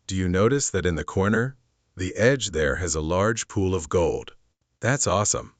Do you notice that in the corner? The edge there has a large pool of gold. That's awesome.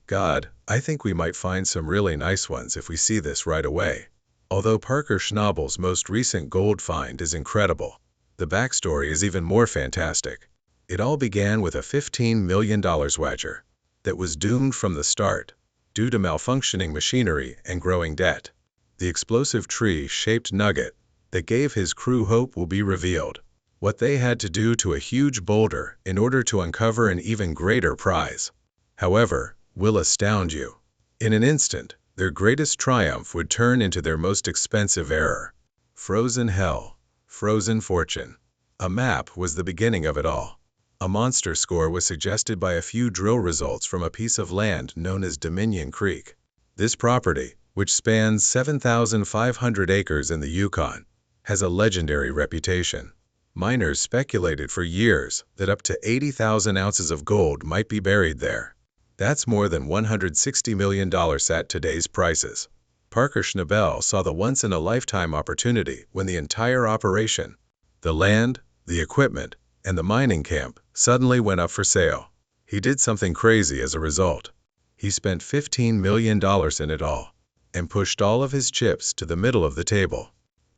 God, I think we might find some really nice ones if we see this right away. Although Parker Schnabel's most recent gold find is incredible, the backstory is even more fantastic. It all began with a $15 million wager that was doomed from the start due to malfunctioning machinery and growing debt. The explosive tree-shaped nugget that gave his crew hope will be revealed. What they had to do to a huge boulder in order to uncover an even greater prize, however, will astound you. In an instant, their greatest triumph would turn into their most expensive error. Frozen hell, frozen fortune. A map was the beginning of it all. A monster score was suggested by a few drill results from a piece of land known as Dominion Creek. This property, which spans 7,500 acres in the Yukon, has a legendary reputation. Miners speculated for years that up to 80,000 ounces of gold might be buried there. That's more than $160 million at today's prices. Parker Schnabel saw the once-in-a-lifetime opportunity when the entire operation, the land, the equipment, and the mining camp, suddenly went up for sale. He did something crazy as a result. He spent $15 million in it all, and pushed all of his chips to the middle of the table.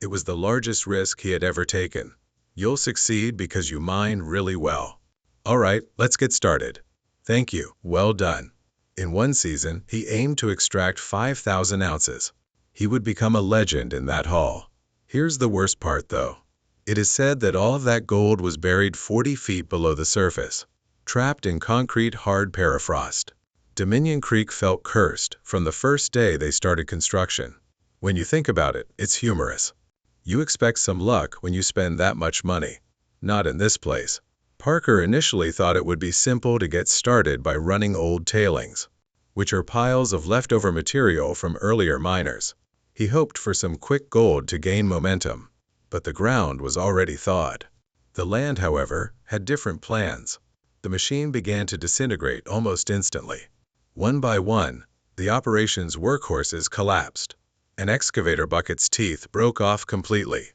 It was the largest risk he had ever taken. You'll succeed because you mine really well. All right, let's get started. Thank you, well done. In one season, he aimed to extract 5,000 ounces. He would become a legend in that haul. Here's the worst part, though. It is said that all of that gold was buried 40 feet below the surface, trapped in concrete hard permafrost. Dominion Creek felt cursed from the first day they started construction. When you think about it, it's humorous. You expect some luck when you spend that much money. Not in this place. Parker initially thought it would be simple to get started by running old tailings, which are piles of leftover material from earlier miners. He hoped for some quick gold to gain momentum, but the ground was already thawed. The land, however, had different plans. The machine began to disintegrate almost instantly. One by one, the operation's workhorses collapsed. An excavator bucket's teeth broke off completely.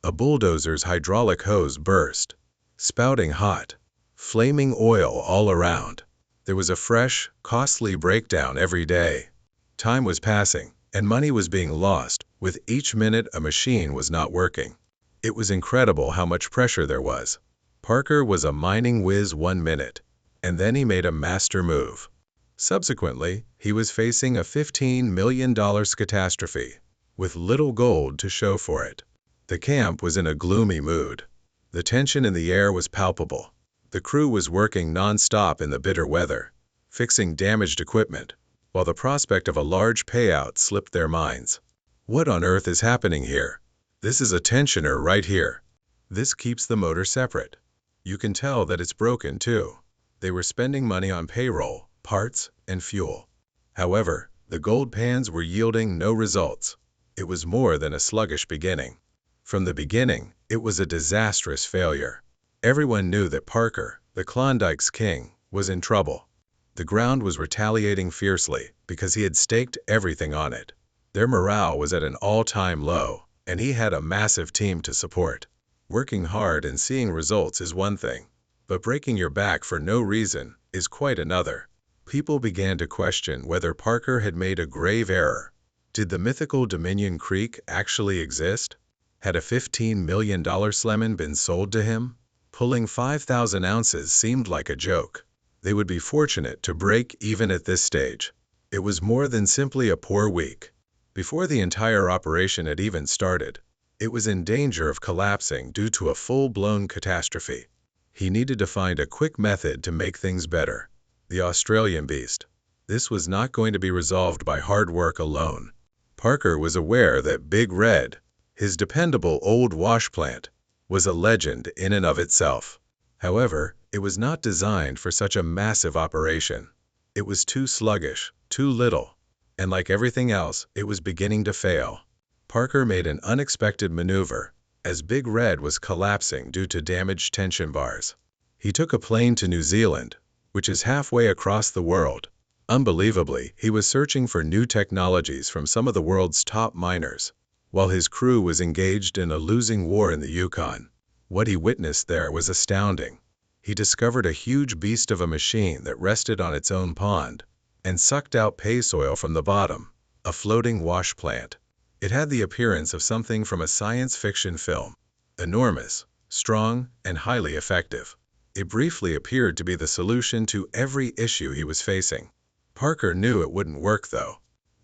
A bulldozer's hydraulic hose burst, spouting hot, flaming oil all around. There was a fresh, costly breakdown every day. Time was passing, and money was being lost. With each minute a machine was not working. It was incredible how much pressure there was. Parker was a mining whiz 1 minute, and then he made a master move. Subsequently, he was facing a $15 million catastrophe, with little gold to show for it. The camp was in a gloomy mood. The tension in the air was palpable. The crew was working non-stop in the bitter weather, fixing damaged equipment, while the prospect of a large payout slipped their minds. What on earth is happening here? This is a tensioner right here. This keeps the motor separate. You can tell that it's broken too. They were spending money on payroll, parts, and fuel. However, the gold pans were yielding no results. It was more than a sluggish beginning. From the beginning, it was a disastrous failure. Everyone knew that Parker, the Klondike's king, was in trouble. The ground was retaliating fiercely because he had staked everything on it. Their morale was at an all-time low, and he had a massive team to support. Working hard and seeing results is one thing, but breaking your back for no reason is quite another. People began to question whether Parker had made a grave error. Did the mythical Dominion Creek actually exist? Had a $15 million lemon been sold to him? Pulling 5,000 ounces seemed like a joke. They would be fortunate to break even at this stage. It was more than simply a poor week. Before the entire operation had even started, it was in danger of collapsing due to a full-blown catastrophe. He needed to find a quick method to make things better. The Australian beast. This was not going to be resolved by hard work alone. Parker was aware that Big Red, his dependable old wash plant, was a legend in and of itself. However, it was not designed for such a massive operation. It was too sluggish, too little, and like everything else, it was beginning to fail. Parker made an unexpected maneuver, as Big Red was collapsing due to damaged tension bars. He took a plane to New Zealand, which is halfway across the world. Unbelievably, he was searching for new technologies from some of the world's top miners, while his crew was engaged in a losing war in the Yukon. What he witnessed there was astounding. He discovered a huge beast of a machine that rested on its own pond and sucked out pay soil from the bottom, a floating wash plant. It had the appearance of something from a science fiction film, enormous, strong, and highly effective. It briefly appeared to be the solution to every issue he was facing. Parker knew it wouldn't work, though.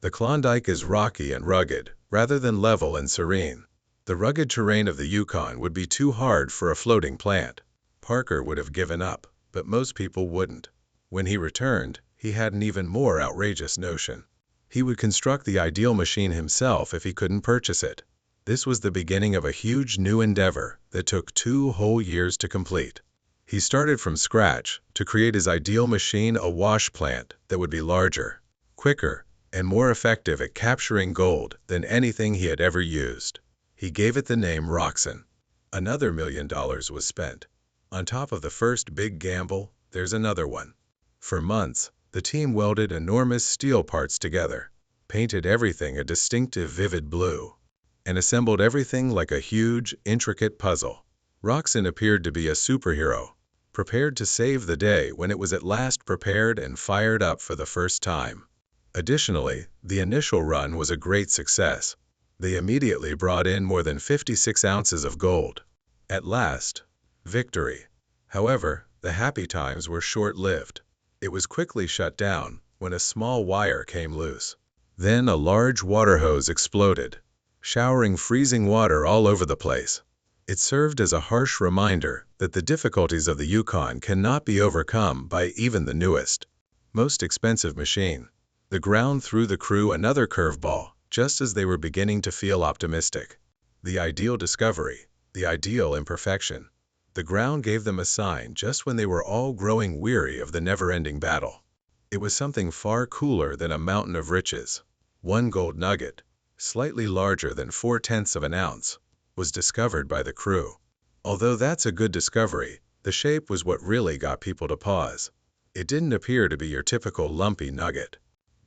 The Klondike is rocky and rugged, rather than level and serene. The rugged terrain of the Yukon would be too hard for a floating plant. Parker would have given up, but most people wouldn't. When he returned, he had an even more outrageous notion. He would construct the ideal machine himself if he couldn't purchase it. This was the beginning of a huge new endeavor that took 2 whole years to complete. He started from scratch to create his ideal machine, a wash plant that would be larger, quicker, and more effective at capturing gold than anything he had ever used. He gave it the name Roxen. Another $1 million was spent. On top of the first big gamble, there's another one. For months, the team welded enormous steel parts together, painted everything a distinctive vivid blue, and assembled everything like a huge, intricate puzzle. Roxen appeared to be a superhero, prepared to save the day when it was at last prepared and fired up for the first time. Additionally, the initial run was a great success. They immediately brought in more than 56 ounces of gold. At last, victory. However, the happy times were short-lived. It was quickly shut down when a small wire came loose. Then a large water hose exploded, showering freezing water all over the place. It served as a harsh reminder that the difficulties of the Yukon cannot be overcome by even the newest, most expensive machine. The ground threw the crew another curveball, just as they were beginning to feel optimistic. The ideal discovery, the ideal imperfection. The ground gave them a sign just when they were all growing weary of the never-ending battle. It was something far cooler than a mountain of riches. One gold nugget, slightly larger than 4/10 of an ounce, was discovered by the crew. Although that's a good discovery, the shape was what really got people to pause. It didn't appear to be your typical lumpy nugget.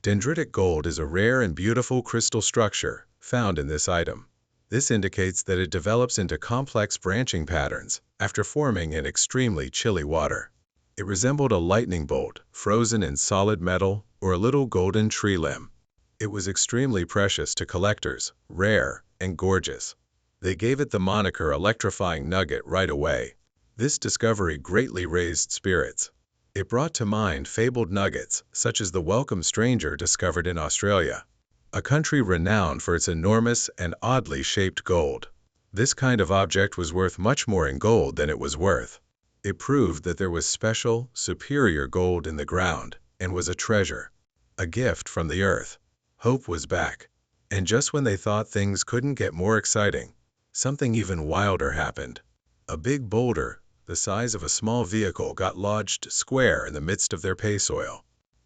Dendritic gold is a rare and beautiful crystal structure found in this item. This indicates that it develops into complex branching patterns after forming in extremely chilly water. It resembled a lightning bolt frozen in solid metal or a little golden tree limb. It was extremely precious to collectors, rare and gorgeous. They gave it the moniker electrifying nugget right away. This discovery greatly raised spirits. It brought to mind fabled nuggets such as the welcome stranger discovered in Australia, a country renowned for its enormous and oddly shaped gold. This kind of object was worth much more in gold than it was worth. It proved that there was special, superior gold in the ground and was a treasure, a gift from the earth. Hope was back. And just when they thought things couldn't get more exciting, something even wilder happened. A big boulder, the size of a small vehicle, got lodged square in the midst of their pay soil.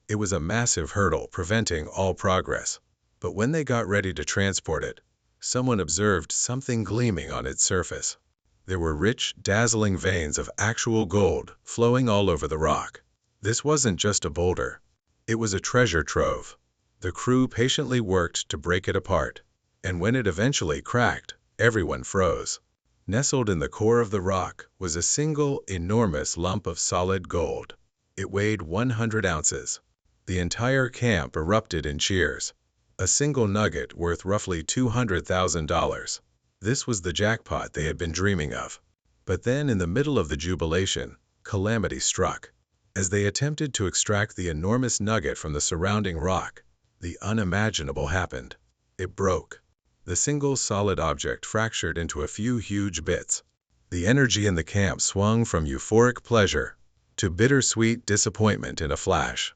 It was a massive hurdle preventing all progress. But when they got ready to transport it, someone observed something gleaming on its surface. There were rich, dazzling veins of actual gold flowing all over the rock. This wasn't just a boulder. It was a treasure trove. The crew patiently worked to break it apart, and when it eventually cracked, everyone froze. Nestled in the core of the rock was a single, enormous lump of solid gold. It weighed 100 ounces. The entire camp erupted in cheers. A single nugget worth roughly $200,000. This was the jackpot they had been dreaming of. But then, in the middle of the jubilation, calamity struck. As they attempted to extract the enormous nugget from the surrounding rock, the unimaginable happened. It broke. The single solid object fractured into a few huge bits. The energy in the camp swung from euphoric pleasure to bittersweet disappointment in a flash.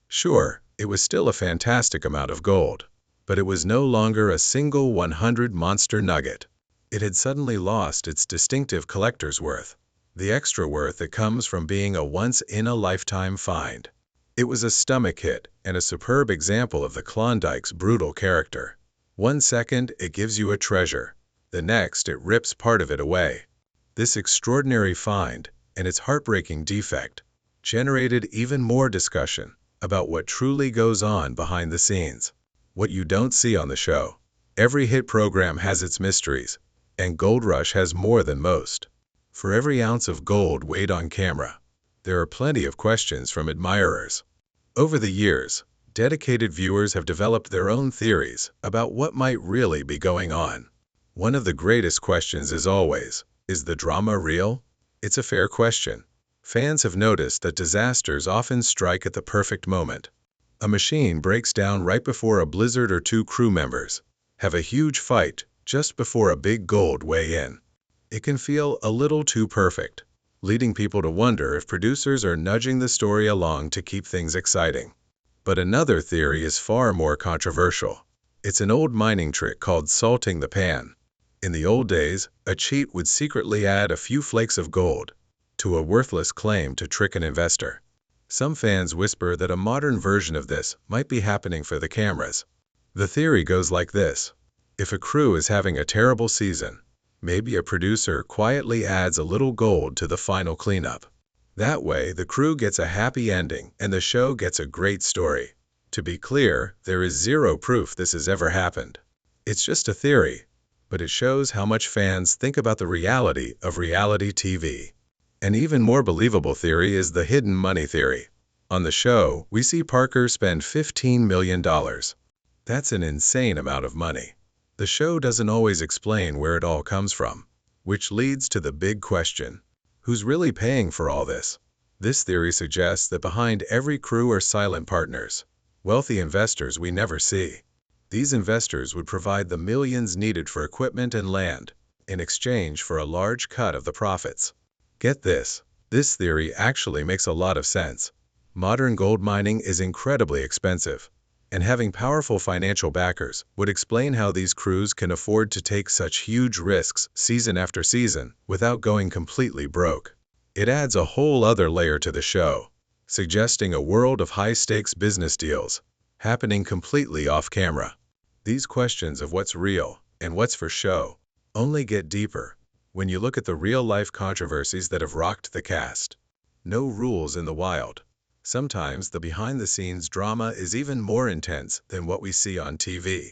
Sure, it was still a fantastic amount of gold, but it was no longer a single 100 monster nugget. It had suddenly lost its distinctive collector's worth, the extra worth that comes from being a once-in-a-lifetime find. It was a stomach hit and a superb example of the Klondike's brutal character. 1 second, it gives you a treasure. The next, it rips part of it away. This extraordinary find and its heartbreaking defect generated even more discussion about what truly goes on behind the scenes. What you don't see on the show. Every hit program has its mysteries, and Gold Rush has more than most. For every ounce of gold weighed on camera, there are plenty of questions from admirers. Over the years, dedicated viewers have developed their own theories about what might really be going on. One of the greatest questions is always, is the drama real? It's a fair question. Fans have noticed that disasters often strike at the perfect moment. A machine breaks down right before a blizzard or two crew members have a huge fight just before a big gold weigh-in. It can feel a little too perfect, leading people to wonder if producers are nudging the story along to keep things exciting. But another theory is far more controversial. It's an old mining trick called salting the pan. In the old days, a cheat would secretly add a few flakes of gold to a worthless claim to trick an investor. Some fans whisper that a modern version of this might be happening for the cameras. The theory goes like this. If a crew is having a terrible season, maybe a producer quietly adds a little gold to the final cleanup. That way, the crew gets a happy ending and the show gets a great story. To be clear, there is zero proof this has ever happened. It's just a theory, but it shows how much fans think about the reality of reality TV. An even more believable theory is the hidden money theory. On the show, we see Parker spend $15 million. That's an insane amount of money. The show doesn't always explain where it all comes from, which leads to the big question. Who's really paying for all this? This theory suggests that behind every crew are silent partners, wealthy investors we never see. These investors would provide the millions needed for equipment and land in exchange for a large cut of the profits. Get this, this theory actually makes a lot of sense. Modern gold mining is incredibly expensive, and having powerful financial backers would explain how these crews can afford to take such huge risks season after season without going completely broke. It adds a whole other layer to the show, suggesting a world of high-stakes business deals happening completely off-camera. These questions of what's real and what's for show only get deeper when you look at the real-life controversies that have rocked the cast. No rules in the wild. Sometimes the behind-the-scenes drama is even more intense than what we see on TV.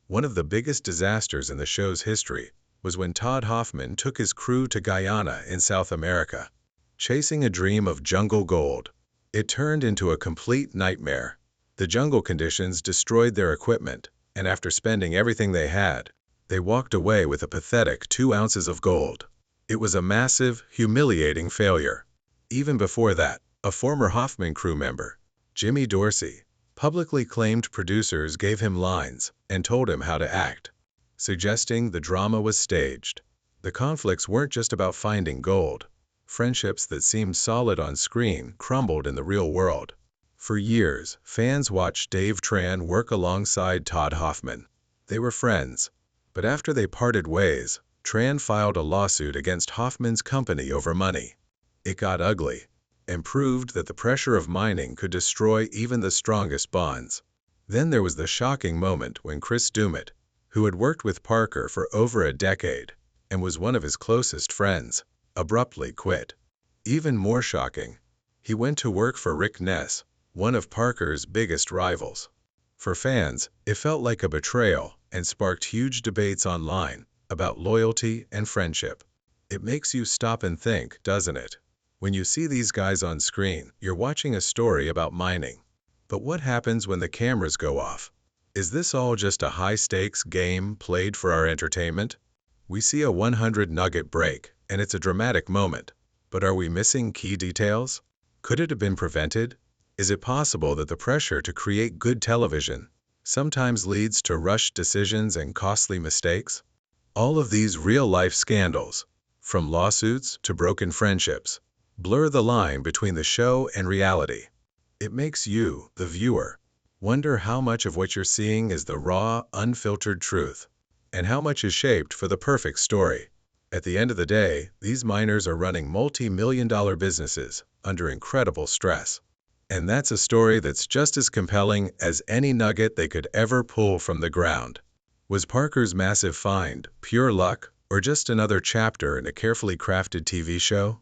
One of the biggest disasters in the show's history was when Todd Hoffman took his crew to Guyana in South America, chasing a dream of jungle gold. It turned into a complete nightmare. The jungle conditions destroyed their equipment, and after spending everything they had, they walked away with a pathetic 2 ounces of gold. It was a massive, humiliating failure. Even before that, a former Hoffman crew member, Jimmy Dorsey, publicly claimed producers gave him lines and told him how to act, suggesting the drama was staged. The conflicts weren't just about finding gold. Friendships that seemed solid on screen crumbled in the real world. For years, fans watched Dave Tran work alongside Todd Hoffman. They were friends, but after they parted ways, Tran filed a lawsuit against Hoffman's company over money. It got ugly and proved that the pressure of mining could destroy even the strongest bonds. Then there was the shocking moment when Chris Dumit, who had worked with Parker for over a decade and was one of his closest friends, abruptly quit. Even more shocking, he went to work for Rick Ness, one of Parker's biggest rivals. For fans, it felt like a betrayal and sparked huge debates online about loyalty and friendship. It makes you stop and think, doesn't it? When you see these guys on screen, you're watching a story about mining. But what happens when the cameras go off? Is this all just a high-stakes game played for our entertainment? We see a 100 nugget break, and it's a dramatic moment. But are we missing key details? Could it have been prevented? Is it possible that the pressure to create good television sometimes leads to rushed decisions and costly mistakes? All of these real-life scandals, from lawsuits to broken friendships, blur the line between the show and reality. It makes you, the viewer, wonder how much of what you're seeing is the raw, unfiltered truth, and how much is shaped for the perfect story. At the end of the day, these miners are running multi-million-dollar businesses under incredible stress. And that's a story that's just as compelling as any nugget they could ever pull from the ground. Was Parker's massive find pure luck or just another chapter in a carefully crafted TV show?